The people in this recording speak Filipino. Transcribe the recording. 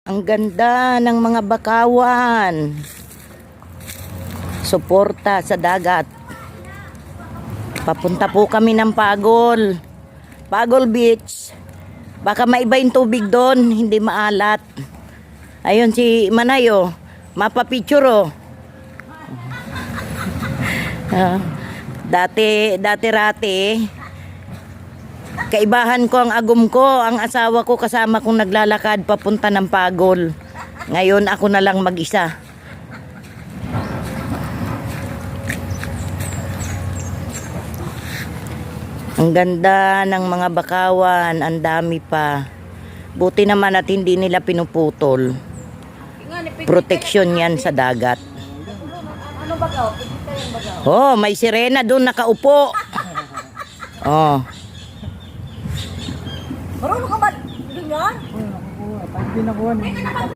Ang ganda ng mga bakawan. Suporta sa dagat. Papunta po kami ng Pagol. Pagol Beach. Baka maiba yung tubig doon, hindi maalat. Ayun si Manayo, mapapicture oh. Dati-rati, kaibahan ko ang agum ko, ang asawa ko kasama kong naglalakad papunta ng Pagol. Ngayon ako na lang mag-isa. Ang ganda ng mga bakawan, ang dami pa. Buti naman at hindi nila pinuputol. Proteksyon yan sa dagat. Ano bagaw? Oh, may sirena doon nakaupo. Oh. Marunong ka ba? Ganyan? Oo, nakukuha. Pag di nakuha,